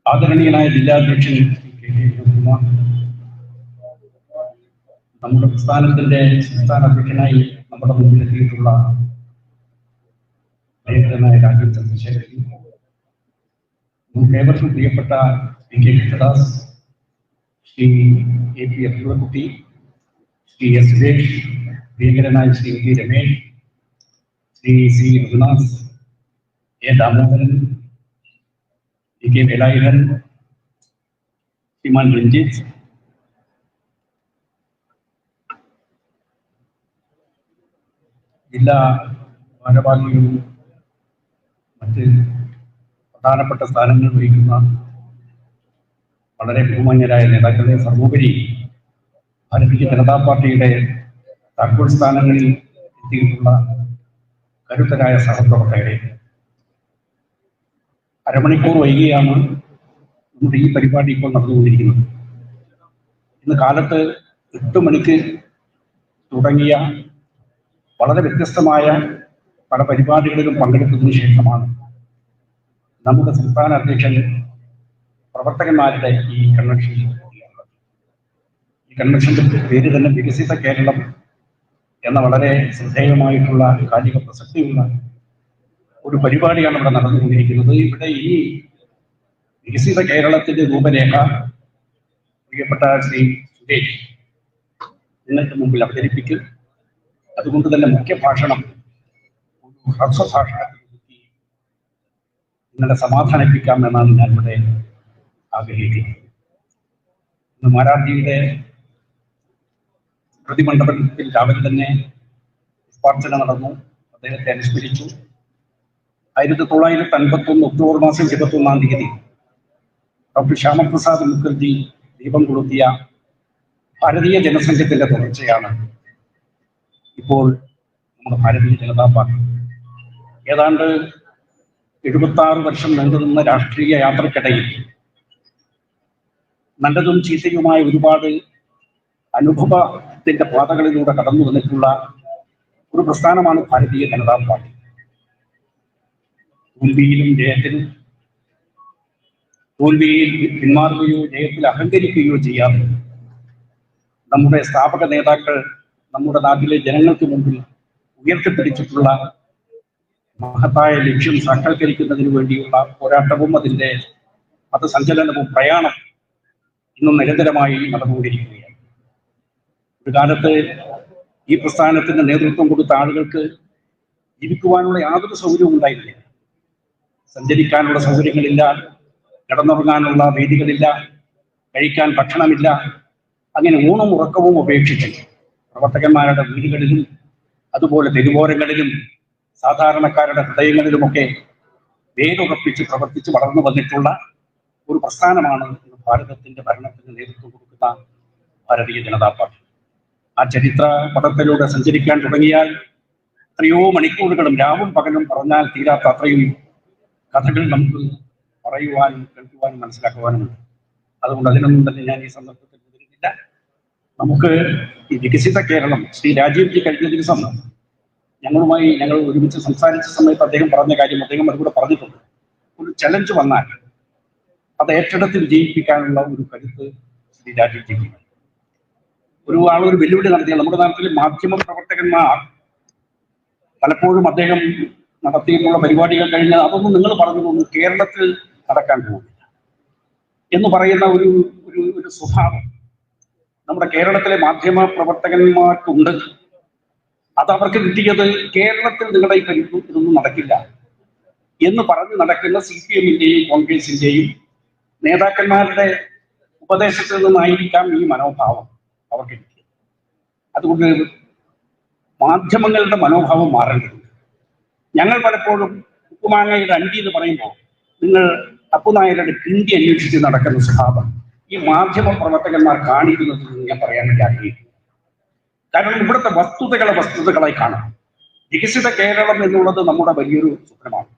ആദരണീയനായ ജില്ലാധ്യക്ഷൻ നമ്മുടെ പ്രസ്ഥാനത്തിന്റെ സംസ്ഥാന അധ്യക്ഷനായി നമ്മുടെ മുമ്പിലെത്തിയിട്ടുള്ള പ്രിയങ്കരനായ രാജീവ് ചന്ദ്രശേഖരൻ, നമുക്ക് ഏവർക്കും പ്രിയപ്പെട്ട P K Krishnadas, Shri A P Abdullakutty, Shri S Suresh, പ്രിയങ്കരനായ Shri V Ramesh, Shri C Raghunath, A Damodaran, P K Velayudhan, Shriman Ranjith, ജില്ലാ ഭാരവാഹികളും മറ്റ് പ്രധാനപ്പെട്ട സ്ഥാനങ്ങൾ വഹിക്കുന്ന വളരെ ബഹുമാന്യരായ നേതാക്കളെ, സർവോപരി ഭാരതീയ ജനതാ പാർട്ടിയുടെ താക്കോൽ സ്ഥാനങ്ങളിൽ എത്തിയിട്ടുള്ള കരുത്തരായ സഹപ്രവർത്തകരെ, അരമണിക്കൂർ വൈകിയാണ് നമ്മുടെ ഈ പരിപാടി ഇപ്പോൾ നടന്നുകൊണ്ടിരിക്കുന്നത്. ഇന്ന് കാലത്ത് 8 മണിക്ക് തുടങ്ങിയ വളരെ വ്യത്യസ്തമായ പല പരിപാടികളിലും പങ്കെടുത്തതിന് ശേഷമാണ് നമ്മുടെ സംസ്ഥാന അധ്യക്ഷൻ പ്രവർത്തകന്മാരുടെ ഈ കൺവെൻഷനിൽ ഈ കൺവെൻഷന്റെ പേര് തന്നെ വികസിത കേരളം എന്ന വളരെ ശ്രദ്ധേയമായിട്ടുള്ള കാലിക പ്രസക്തിയുള്ള ഒരു പരിപാടിയാണ് ഇവിടെ നടന്നുകൊണ്ടിരിക്കുന്നത്. ഇവിടെ ഈ വികസിത കേരളത്തിന്റെ രൂപരേഖ പ്രിയപ്പെട്ട ശ്രീ സുരേഷ് നിങ്ങൾക്ക് മുമ്പിൽ അവതരിപ്പിക്കും. അതുകൊണ്ട് തന്നെ മുഖ്യ ഭാഷണം ഹ്രസ്വഭാഷണത്തിൽ നിങ്ങളെ സമാധാനിപ്പിക്കാം എന്നാണ് ഞാൻ ഇവിടെ ആഗ്രഹിക്കുന്നത്. ഇന്ന് മാരാർജിയുടെ പ്രതിമണ്ഡപത്തിൽ രാവിലെ തന്നെ പുഷ്പാർച്ചന നടന്നു. അദ്ദേഹത്തെ അനുസ്മരിച്ചു. 1951 ഒക്ടോബർ മാസം 21-ാം തീയതി ഡോക്ടർ ശ്യാമപ്രസാദ് മുഖർജി ദീപം കൊളുത്തിയ ഭാരതീയ ജനസംഘത്തിന്റെ തുടർച്ചയാണ് ഇപ്പോൾ നമ്മുടെ ഭാരതീയ ജനതാ പാർട്ടി. ഏതാണ്ട് 76 വർഷം നീണ്ടുനിന്ന രാഷ്ട്രീയ യാത്രക്കിടയിൽ നല്ലതും ചീത്തയുമായ ഒരുപാട് അനുഭവത്തിന്റെ പാതകളിലൂടെ കടന്നു വന്നിട്ടുള്ള ഒരു പ്രസ്ഥാനമാണ് ഭാരതീയ ജനതാ പാർട്ടി. തോൽവിയിലും ജയത്തിലും, തോൽവിയിൽ പിന്മാറുകയോ ജയത്തിൽ അഹങ്കരിക്കുകയോ ചെയ്യാതെ നമ്മുടെ സ്ഥാപക നേതാക്കൾ നമ്മുടെ നാട്ടിലെ ജനങ്ങൾക്ക് മുമ്പിൽ ഉയർത്തിപ്പിടിച്ചിട്ടുള്ള മഹത്തായ ലക്ഷ്യം സാക്ഷാത്കരിക്കുന്നതിന് വേണ്ടിയുള്ള പോരാട്ടവും അതിൻ്റെ സഞ്ചലനവും പ്രയാണം ഇന്നും നിരന്തരമായി നടന്നുകൊണ്ടിരിക്കുകയാണ്. ഒരു കാലത്ത് ഈ പ്രസ്ഥാനത്തിന് നേതൃത്വം കൊടുത്ത ആളുകൾക്ക് ജീവിക്കുവാനുള്ള യാതൊരു സൗകര്യവും ഉണ്ടായിരുന്നില്ല. സഞ്ചരിക്കാനുള്ള സൗകര്യങ്ങളില്ല, കിടന്നുറങ്ങാനുള്ള വേദികളില്ല, കഴിക്കാൻ ഭക്ഷണമില്ല. അങ്ങനെ ഊണും ഉറക്കവും ഉപേക്ഷിച്ച് പ്രവർത്തകന്മാരുടെ വീടുകളിലും അതുപോലെ തെരുവോരങ്ങളിലും സാധാരണക്കാരുടെ ഹൃദയങ്ങളിലുമൊക്കെ വേരുറപ്പിച്ച് പ്രവർത്തിച്ച് വളർന്നു വന്നിട്ടുള്ള ഒരു പ്രസ്ഥാനമാണ് ഭാരതത്തിന്റെ ഭരണത്തിന് നേതൃത്വം കൊടുക്കുന്ന ഭാരതീയ ജനതാ പാർട്ടി. ആ ചരിത്ര പദത്തിലൂടെ സഞ്ചരിക്കാൻ തുടങ്ങിയാൽ എത്രയോ മണിക്കൂറുകളും രാവും പകലും പറഞ്ഞാൽ തീരാത്ത അത്രയും കഥകൾ നമുക്ക് പറയുവാനും കേൾക്കുവാനും മനസ്സിലാക്കുവാനുമുണ്ട്. അതുകൊണ്ട് അതിനൊന്നും തന്നെ ഞാൻ ഈ സന്ദർഭത്തിൽ മുതിരുന്നില്ല. നമുക്ക് ഈ വികസിത കേരളം, ശ്രീ രാജീവ് ജി കഴിഞ്ഞ ദിവസം ഞങ്ങൾ ഒരുമിച്ച് സംസാരിച്ച സമയത്ത് അദ്ദേഹം പറഞ്ഞ കാര്യം അദ്ദേഹം അതുകൂടെ പറഞ്ഞിട്ടുണ്ട്. ഒരു ചലഞ്ച് വന്നാൽ അത് ഏറ്റെടുത്ത് വിജയിപ്പിക്കാനുള്ള ഒരു കരുത്ത് ശ്രീ രാജീവ് ജിക്ക്. ഒരു വെല്ലുവിളി നടത്തിയാൽ നമ്മുടെ നാട്ടിലെ മാധ്യമ പ്രവർത്തകന്മാർ പലപ്പോഴും അദ്ദേഹം നടത്തിയിട്ടുള്ള പരിപാടികൾ കഴിഞ്ഞ് അതൊന്നും നിങ്ങൾ പറഞ്ഞതൊന്നും കേരളത്തിൽ നടക്കാൻ പോകുന്നില്ല എന്ന് പറയുന്ന ഒരു സ്വഭാവം നമ്മുടെ കേരളത്തിലെ മാധ്യമ പ്രവർത്തകന്മാർക്കുണ്ട്. അത് അവർക്ക് കിട്ടിയത് കേരളത്തിൽ നിങ്ങളുടെ ഈ ഇതൊന്നും നടക്കില്ല എന്ന് പറഞ്ഞ് നടക്കുന്ന CPM-ന്റെയും കോൺഗ്രസിന്റെയും നേതാക്കന്മാരുടെ ഉപദേശത്തിൽ നിന്നായിരിക്കാം ഈ മനോഭാവം അവർക്ക് കിട്ടിയത്. അതുകൊണ്ട് മാധ്യമങ്ങളുടെ മനോഭാവം മാറേണ്ടതുണ്ട്. ഞങ്ങൾ പലപ്പോഴും ഉപ്പുമാങ്ങയുടെ അണ്ടി എന്ന് പറയുമ്പോൾ നിങ്ങൾ അപ്പുനായരുടെ കിണ്ടി അന്വേഷിച്ച് നടക്കുന്ന സ്വഭാവം ഈ മാധ്യമ പ്രവർത്തകന്മാർ കാണിക്കുന്നത് ഞാൻ പറയാൻ വേണ്ടി ആഗ്രഹിക്കുന്നു. കാരണം ഇവിടുത്തെ വസ്തുതകളായി കാണാം. വികസിത കേരളം എന്നുള്ളത് നമ്മുടെ വലിയൊരു സ്വപ്നമാണ്.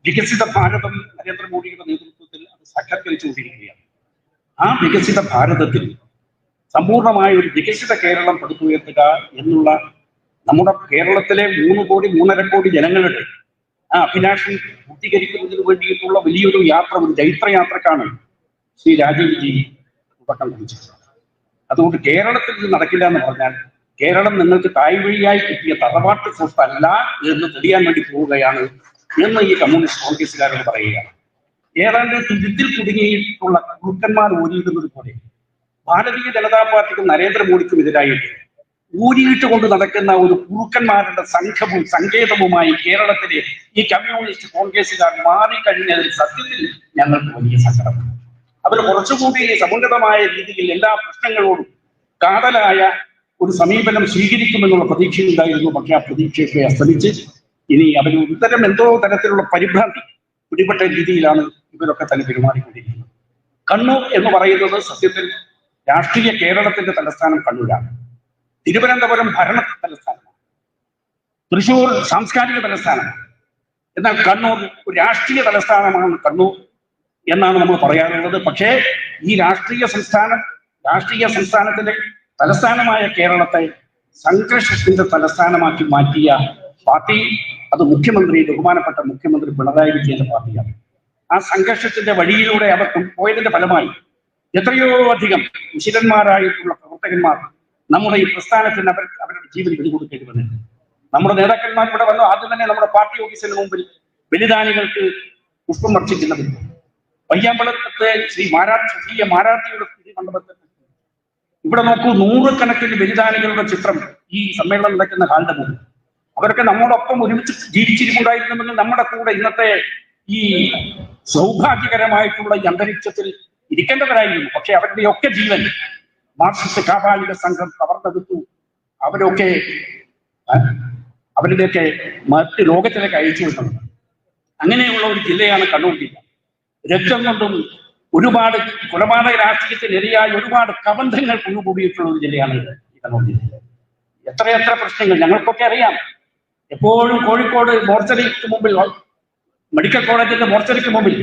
വികസിത ഭാരതം നരേന്ദ്രമോദിയുടെ നേതൃത്വത്തിൽ അത് സാക്ഷാത്കരിച്ചുകൊണ്ടിരിക്കുകയാണ്. ആ വികസിത ഭാരതത്തിൽ സമ്പൂർണമായ ഒരു വികസിത കേരളം പടുത്തുയർത്തുക എന്നുള്ള നമ്മുടെ കേരളത്തിലെ 3 കോടി 3.5 കോടി ജനങ്ങളുടെ ആ അഭിലാഷം പൂർത്തീകരിക്കുന്നതിന് വേണ്ടിയിട്ടുള്ള വലിയൊരു യാത്ര, ഒരു ജൈത്രയാത്രക്കാണ് ശ്രീ രാജീവ് ജി തുടക്കം കുറിച്ചത്. അതുകൊണ്ട് കേരളത്തിൽ ഇത് നടക്കില്ല എന്ന് പറഞ്ഞാൽ കേരളം നിങ്ങൾക്ക് തായ്വഴിയായി കിട്ടിയ തറവാട്ട് സ്വത്തല്ല എന്ന് തെളിയാൻ വേണ്ടി പോവുകയാണ് എന്ന് ഈ കമ്മ്യൂണിസ്റ്റ് കോൺഗ്രസുകാരോട് പറയുകയാണ്. ഏതാണ്ട് തുരുത്തിൽ കുടുങ്ങിയിട്ടുള്ള കുറുക്കന്മാർ ഊരിയിടുന്നത് പോലെ ഭാരതീയ ജനതാ പാർട്ടിക്കും നരേന്ദ്രമോദിക്കും എതിരായിട്ട് ഊരിയിട്ട് കൊണ്ട് നടക്കുന്ന ഒരു കുറുക്കന്മാരുടെ സംഘവും സങ്കേതവുമായി കേരളത്തിലെ ഈ കമ്മ്യൂണിസ്റ്റ് കോൺഗ്രസുകാർ മാറിക്കഴിഞ്ഞതിൽ സത്യത്തിൽ ഞങ്ങൾക്ക് വലിയ സങ്കടമാണ്. അവർ കുറച്ചുകൂടി സമുന്നതമായ രീതിയിൽ എല്ലാ പ്രശ്നങ്ങളോടും കാതലായ ഒരു സമീപനം സ്വീകരിക്കുമെന്നുള്ള പ്രതീക്ഷയുണ്ടായിരുന്നു. പക്ഷെ ആ പ്രതീക്ഷയൊക്കെ അസ്തമിച്ച് ഇനി അവർ ഇത്തരം എന്തോ തരത്തിലുള്ള പരിഭ്രാന്തി പിടിപെട്ട രീതിയിലാണ് ഇവരൊക്കെ തന്നെ പെരുമാറിക്കൊണ്ടിരിക്കുന്നത്. കണ്ണൂർ എന്ന് പറയുന്നത് സത്യത്തിൽ രാഷ്ട്രീയ കേരളത്തിന്റെ തലസ്ഥാനം കണ്ണൂരാണ്. തിരുവനന്തപുരം ഭരണ തലസ്ഥാനമാണ്. തൃശ്ശൂർ സാംസ്കാരിക തലസ്ഥാനമാണ്. എന്നാൽ കണ്ണൂർ ഒരു രാഷ്ട്രീയ തലസ്ഥാനമാണ് കണ്ണൂർ എന്നാണ് നമ്മൾ പറയാറുള്ളത്. പക്ഷേ ഈ രാഷ്ട്രീയ സംസ്ഥാനത്തിന്റെ തലസ്ഥാനമായ കേരളത്തെ സംഘർഷത്തിന്റെ തലസ്ഥാനമാക്കി മാറ്റിയ പാർട്ടി അത് ബഹുമാനപ്പെട്ട മുഖ്യമന്ത്രി പിണറായി വിജയന്റെ പാർട്ടിയാണ്. ആ സംഘർഷത്തിന്റെ വഴിയിലൂടെ അവർ പോയതിന്റെ ഫലമായി എത്രയോ അധികം ഉശിരന്മാരായിട്ടുള്ള പ്രവർത്തകന്മാർ നമ്മുടെ ഈ പ്രസ്ഥാനത്തിന് അവരുടെ ജീവൻ വെടികൊടുക്കേണ്ടി വന്നിട്ടുണ്ട്. നമ്മുടെ നേതാക്കന്മാർ ഇവിടെ വന്നു. ആദ്യം തന്നെ നമ്മുടെ പാർട്ടി ഓഫീസിന് മുമ്പിൽ ബലിദാനികൾക്ക് പുഷ്പം വർഷിക്കുന്നത് പയ്യാമ്പലത്തെ ശ്രീ മാരാട്ടിയുടെ മണ്ഡപത്തിൽ ഇവിടെ നോക്കൂ, നൂറുകണക്കിന് ബലിദാനികളുടെ ചിത്രം ഈ സമ്മേളനം നടക്കുന്ന ഹാളിന്റെ മുമ്പിൽ. അവരൊക്കെ നമ്മോടൊപ്പം ഒരുമിച്ച് ജീവിച്ചിരിക്കുന്നുണ്ടായിരുന്നെങ്കിൽ നമ്മുടെ കൂടെ ഇന്നത്തെ ഈ സൗഭാഗ്യകരമായിട്ടുള്ള ഈ അന്തരീക്ഷത്തിൽ ഇരിക്കേണ്ടവരായിരുന്നു. പക്ഷെ അവരുടെയൊക്കെ ജീവൻ മാർക്സിസ്റ്റ് കാപാലിക സംഘം കവർന്നെടുത്തു. അവരുടെയൊക്കെ മറ്റ് ലോകത്തിലേക്ക് അയച്ചു വിട്ടത്. അങ്ങനെയുള്ള ഒരു ജില്ലയാണ് കണ്ണൂർ ജില്ല. രക്തം കൊണ്ടും ഒരുപാട് കൊലപാതക രാഷ്ട്രീയത്തിനെതിരായി ഒരുപാട് കബന്ധങ്ങൾ കൊണ്ടുകൂടിയിട്ടുള്ള ഒരു ജില്ലയാണ് ഈ കണ്ണൂർ ജില്ല. എത്രയെത്ര പ്രശ്നങ്ങൾ ഞങ്ങൾക്കൊക്കെ അറിയാം. എപ്പോഴും കോഴിക്കോട് മോർച്ചറിക്ക് മുമ്പിൽ, മെഡിക്കൽ കോളേജിന്റെ മോർച്ചറിക്ക് മുമ്പിൽ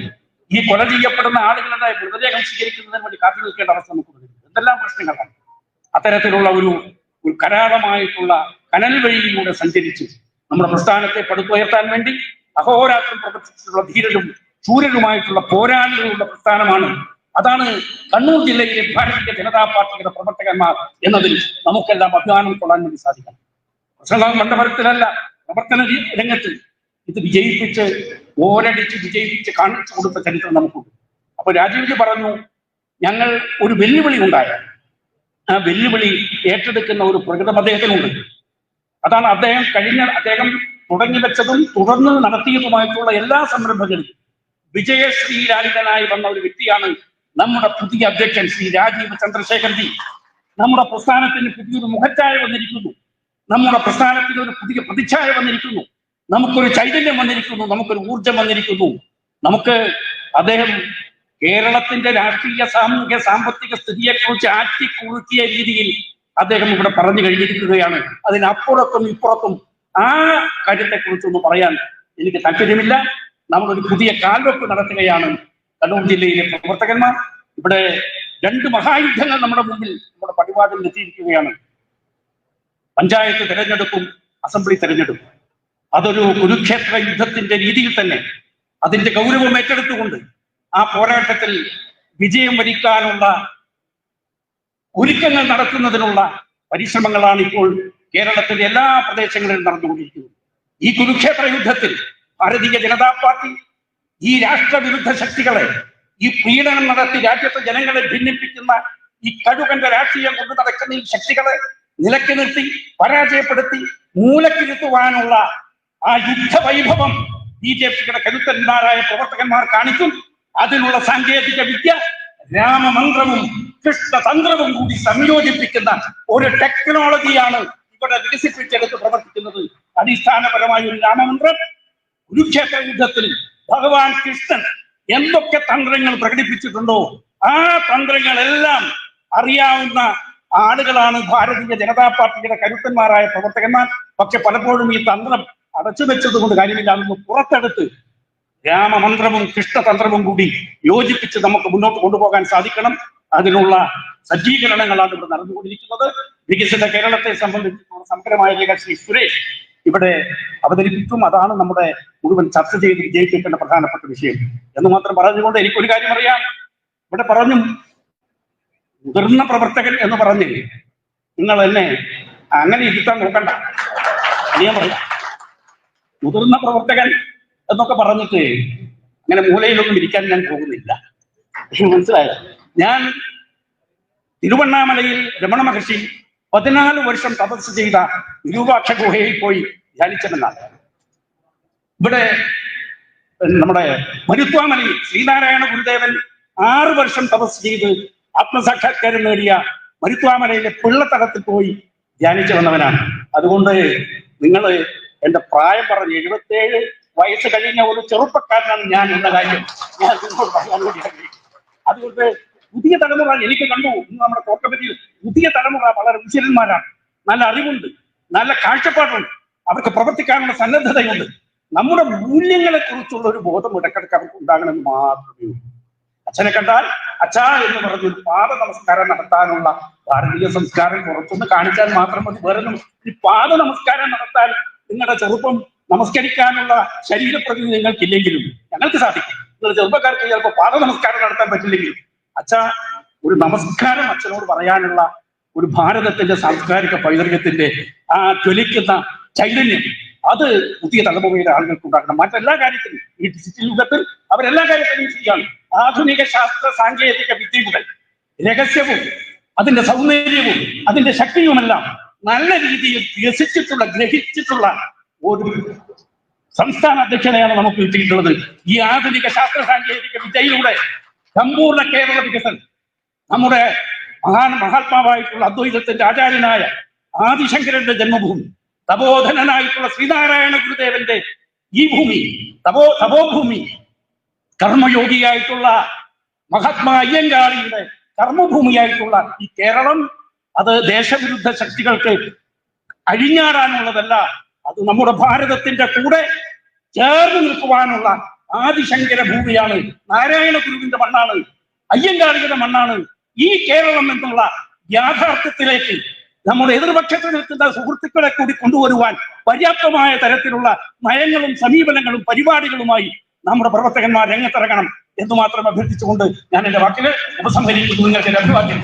ഈ കൊല ചെയ്യപ്പെടുന്ന ആളുകളുടെ മൃതദേഹം സ്വീകരിക്കുന്നതിന് വേണ്ടി കാത്തു നിൽക്കേണ്ട അവസ്ഥ നമുക്ക് വരുന്നത് എന്തെല്ലാം പ്രശ്നങ്ങളാണ്. അത്തരത്തിലുള്ള ഒരു കരാളമായിട്ടുള്ള കനൽ വഴിയിലൂടെ സഞ്ചരിച്ച് നമ്മുടെ പ്രസ്ഥാനത്തെ പടുത്തുയർത്താൻ വേണ്ടി അഹോരാത്രം പ്രവർത്തിച്ചിട്ടുള്ള ധീരരും ശൂരരുമായിട്ടുള്ള പോരാളികളുള്ള പ്രസ്ഥാനമാണ്. അതാണ് കണ്ണൂർ ജില്ലയിലെ ഭാരതീയ ജനതാ പാർട്ടിയുടെ പ്രവർത്തകന്മാർ എന്നതിൽ നമുക്കെല്ലാം അഭിമാനം കൊള്ളാൻ വേണ്ടി സാധിക്കണം. പ്രസംഗ മണ്ഡപത്തിലല്ല, പ്രവർത്തന രംഗത്ത് ഇത് വിജയിപ്പിച്ച് കാണിച്ചു കൊടുത്ത ചരിത്രം നമുക്കുണ്ട്. അപ്പൊ രാജീവ്ജി പറഞ്ഞു, ഞങ്ങൾ ഒരു വെല്ലുവിളി ഉണ്ടായാൽ ആ വെല്ലുവിളി ഏറ്റെടുക്കുന്ന ഒരു പ്രകൃതം അദ്ദേഹത്തിനുണ്ട്. അതാണ് അദ്ദേഹം തുടങ്ങി വെച്ചതും തുടർന്ന് നടത്തിയതുമായിട്ടുള്ള എല്ലാ സംരംഭങ്ങളും വിജയശ്രീലാളിതനായി വന്ന ഒരു വ്യക്തിയാണ് നമ്മുടെ പുതിയ അധ്യക്ഷൻ ശ്രീ രാജീവ് ചന്ദ്രശേഖർജി. നമ്മുടെ പ്രസ്ഥാനത്തിന് പുതിയൊരു മുഖച്ഛായ വന്നിരിക്കുന്നു. നമ്മുടെ പ്രസ്ഥാനത്തിന് ഒരു പുതിയ പ്രതിച്ഛായ വന്നിരിക്കുന്നു. നമുക്കൊരു ചൈതന്യം വന്നിരിക്കുന്നു. നമുക്കൊരു ഊർജം വന്നിരിക്കുന്നു. അദ്ദേഹം കേരളത്തിന്റെ രാഷ്ട്രീയ സാമൂഹ്യ സാമ്പത്തിക സ്ഥിതിയെക്കുറിച്ച് ആറ്റിക്കുറുക്കിയ രീതിയിൽ അദ്ദേഹം ഇവിടെ പറഞ്ഞു കഴിഞ്ഞിരിക്കുകയാണ്. അതിനപ്പുറത്തും ഇപ്പുറത്തും ആ കാര്യത്തെക്കുറിച്ചൊന്നും പറയാൻ എനിക്ക് താല്പര്യമില്ല. നമ്മളൊരു പുതിയ കാൽവെപ്പ് നടത്തുകയാണ് കണ്ണൂർ ജില്ലയിലെ പ്രവർത്തകന്മാർ. ഇവിടെ 2 മഹായുദ്ധങ്ങൾ നമ്മുടെ മുമ്പിൽ, നമ്മുടെ പടിവാതിൽ എത്തിയിരിക്കുകയാണ്. പഞ്ചായത്ത് തെരഞ്ഞെടുപ്പും അസംബ്ലി തെരഞ്ഞെടുപ്പും. അതൊരു കുരുക്ഷേത്ര യുദ്ധത്തിന്റെ രീതിയിൽ തന്നെ അതിന്റെ ഗൗരവം ഏറ്റെടുത്തുകൊണ്ട് ആ പോരാട്ടത്തിൽ വിജയം വരിക്കാനുള്ള ഒരുക്കങ്ങൾ നടത്തുന്നതിനുള്ള പരിശ്രമങ്ങളാണ് ഇപ്പോൾ കേരളത്തിന്റെ എല്ലാ പ്രദേശങ്ങളിലും നടന്നുകൊണ്ടിരിക്കുന്നത്. ഈ കുരുക്ഷേത്ര യുദ്ധത്തിൽ ഭാരതീയ ജനതാ പാർട്ടി ഈ രാഷ്ട്രവിരുദ്ധ ശക്തികളെ, ഈ പീഡനം നടത്തി രാജ്യത്തെ ജനങ്ങളെ ഭിന്നിപ്പിക്കുന്ന ഈ കടുകന്റെ രാഷ്ട്രീയം കൊണ്ടു നടക്കുന്ന ഈ ശക്തികളെ നിലയ്ക്ക് നിർത്തി പരാജയപ്പെടുത്തി മൂലക്കിരുത്തുവാനുള്ള ആ യുദ്ധവൈഭവം BJPയുടെ കരുത്തന്മാരായ പ്രവർത്തകന്മാർ കാണിക്കും. അതിനുള്ള സാങ്കേതിക വിദ്യ രാമമന്ത്രവും കൃഷ്ണതന്ത്രവും കൂടി സംയോജിപ്പിക്കുന്ന ഒരു ടെക്നോളജിയാണ് ഇവിടെ വികസിപ്പിച്ചെടുത്ത് പ്രവർത്തിക്കുന്നത്. അടിസ്ഥാനപരമായ ഒരു രാമമന്ത്രം. കുരുക്ഷേത്ര യുദ്ധത്തിൽ ഭഗവാൻ കൃഷ്ണൻ എന്തൊക്കെ തന്ത്രങ്ങൾ പ്രകടിപ്പിച്ചിട്ടുണ്ടോ ആ തന്ത്രങ്ങളെല്ലാം അറിയാവുന്ന ആളുകളാണ് ഭാരതീയ ജനതാ പാർട്ടിയുടെ കരുത്തന്മാരായ പ്രവർത്തകന്മാർ. പക്ഷെ പലപ്പോഴും ഈ തന്ത്രം അടച്ചു വെച്ചത് കൊണ്ട് കാര്യമില്ല. അതൊന്ന് പുറത്തെടുത്ത് രാമമന്ത്രവും കൃഷ്ണതന്ത്രവും കൂടി യോജിപ്പിച്ച് നമുക്ക് മുന്നോട്ട് കൊണ്ടുപോകാൻ സാധിക്കണം. അതിനുള്ള സജ്ജീകരണങ്ങളാണ് ഇവിടെ നടന്നുകൊണ്ടിരിക്കുന്നത്. വികസിത കേരളത്തെ സംബന്ധിച്ചിടത്തോളം സമഗ്രമായ ശ്രീ സുരേഷ് ഇവിടെ അവതരിപ്പിക്കും. അതാണ് നമ്മുടെ മുഴുവൻ ചർച്ച ചെയ്ത് വിജയിക്കേണ്ട പ്രധാനപ്പെട്ട വിഷയം എന്ന് മാത്രം പറഞ്ഞുകൊണ്ട് എനിക്കൊരു കാര്യം അറിയാം. ഇവിടെ പറഞ്ഞു മുതിർന്ന പ്രവർത്തകൻ എന്ന് പറഞ്ഞ് നിങ്ങൾ എന്നെ അങ്ങനെ ഇരുത്താൻ നോക്കണ്ട. ഞാൻ പറയാം, മുതിർന്ന പ്രവർത്തകൻ എന്നൊക്കെ പറഞ്ഞിട്ട് അങ്ങനെ മൂലയിലൊന്നും ഇരിക്കാൻ ഞാൻ പോകുന്നില്ല. മനസ്സിലായോ? ഞാൻ തിരുവണ്ണാമലയിൽ രമണ മഹർഷി 14 വർഷം തപസ് ചെയ്ത വിരൂപാക്ഷ ഗുഹയിൽ പോയി ധ്യാനിച്ചതെന്നാണ്. ഇവിടെ നമ്മുടെ മരുത്വാമലയിൽ ശ്രീനാരായണ ഗുരുദേവൻ 6 വർഷം തപസ് ചെയ്ത് ആത്മസാക്ഷാത്കാരം നേടിയ മരുത്വാമലയിലെ പിള്ളത്തടത്തിൽ പോയി ധ്യാനിച്ചു വന്നവനാണ്. അതുകൊണ്ട് നിങ്ങൾ എന്റെ പ്രായം പറഞ്ഞ് 77 വയസ്സ് കഴിഞ്ഞ ഒരു ചെറുപ്പക്കാരനാണ് ഞാൻ എന്ന കാര്യം ഞാൻ നിങ്ങളോട് പറയാൻ വേണ്ടി ആഗ്രഹിക്കുന്നു. അതുകൊണ്ട് പുതിയ തലമുറ എനിക്ക് കണ്ടു, ഇന്ന് നമ്മുടെ കോട്ടപ്പറ്റിയിൽ പുതിയ തലമുറ വളരെ വിശലന്മാരാണ്. നല്ല അറിവുണ്ട്, നല്ല കാഴ്ചപ്പാടുണ്ട്, അവർക്ക് പ്രവർത്തിക്കാനുള്ള സന്നദ്ധതയുണ്ട്. നമ്മുടെ മൂല്യങ്ങളെ കുറിച്ചുള്ള ഒരു ബോധം ഇടക്കിടക്ക് അവർക്ക് ഉണ്ടാകണമെന്ന് മാത്രമേ ഉള്ളൂ. അച്ഛനെ കണ്ടാൽ അച്ഛാ എന്ന് പറഞ്ഞൊരു പാദ നമസ്കാരം നടത്താനുള്ള ഭാരതീയ സംസ്കാരം പുറത്തുനിന്ന് കാണിച്ചാൽ മാത്രം മതി. വേറെ ഈ പാദ നമസ്കാരം നടത്താൻ നിങ്ങളുടെ ചെറുപ്പം നമസ്കരിക്കാനുള്ള ശരീരപ്രകൃതി നിങ്ങൾക്കില്ലെങ്കിലും ഞങ്ങൾക്ക് സാധിക്കും. നിങ്ങൾ ചെറുപ്പക്കാർക്ക് ചിലപ്പോൾ പാദ നമസ്കാരം നടത്താൻ പറ്റില്ലെങ്കിലും അച്ഛാ ഒരു നമസ്കാരം അച്ഛനോട് പറയാനുള്ള ഒരു ഭാരതത്തിന്റെ സാംസ്കാരിക പൈതൃകത്തിന്റെ ആ ജ്വലിക്കുന്ന ചൈതന്യം അത് പുതിയ തലമുറയിലെ ആളുകൾക്ക് ഉണ്ടാക്കണം. മറ്റെല്ലാ കാര്യത്തിലും ഈ ഡിജിറ്റൽ യുഗത്തിൽ അവരെല്ലാ കാര്യത്തിലും ചെയ്യാണ്. ആധുനിക ശാസ്ത്ര സാങ്കേതിക വിദ്യകൾ രഹസ്യവും അതിന്റെ സൗന്ദര്യവും അതിന്റെ ശക്തിയുമെല്ലാം നല്ല രീതിയിൽ വികസിച്ചിട്ടുള്ള ഗ്രഹിച്ചിട്ടുള്ള ഒരു സംസ്ഥാന അധ്യക്ഷനെയാണ് നമുക്ക് കിട്ടിയിട്ടുള്ളത്. ഈ ആധുനിക ശാസ്ത്ര സാങ്കേതിക വിദ്യയിലൂടെ സമ്പൂർണ്ണ കേരള വികസനം നമ്മുടെ മഹാത്മാവായിട്ടുള്ള അദ്വൈതത്തിന്റെ ആചാര്യനായ ആദിശങ്കരന്റെ ജന്മഭൂമി, തപോധനനായിട്ടുള്ള ശ്രീനാരായണ ഗുരുദേവന്റെ ഈ ഭൂമി, തപോഭൂമി, കർമ്മയോഗിയായിട്ടുള്ള മഹാത്മാ അയ്യങ്കാളിയുടെ കർമ്മഭൂമിയായിട്ടുള്ള ഈ കേരളം അത് ദേശവിരുദ്ധ ശക്തികൾക്ക് അഴിഞ്ഞാടാനുള്ളതല്ല. അത് നമ്മുടെ ഭാരതത്തിന്റെ കൂടെ ചേർന്ന് നിൽക്കുവാനുള്ള ആദിശങ്കര ഭൂമിയാണ്. നാരായണ ഗുരുവിന്റെ മണ്ണാണ്, അയ്യങ്കാളിയുടെ മണ്ണാണ് ഈ കേരളം എന്നുള്ള യാഥാർത്ഥ്യത്തിലേക്ക് നമ്മുടെ എതിർപക്ഷത്തിൽ നിൽക്കുന്ന സുഹൃത്തുക്കളെ കൂടി കൊണ്ടുവരുവാൻ പര്യാപ്തമായ തരത്തിലുള്ള നയങ്ങളും സമീപനങ്ങളും പരിപാടികളുമായി നമ്മുടെ പ്രവർത്തകന്മാർ രംഗത്തിറങ്ങണം എന്ന് മാത്രം അഭ്യർത്ഥിച്ചുകൊണ്ട് ഞാൻ എന്റെ വാക്കില് ഉപസംഹരിക്കുന്നു. നിങ്ങൾക്ക് അഭിവാദ്യം.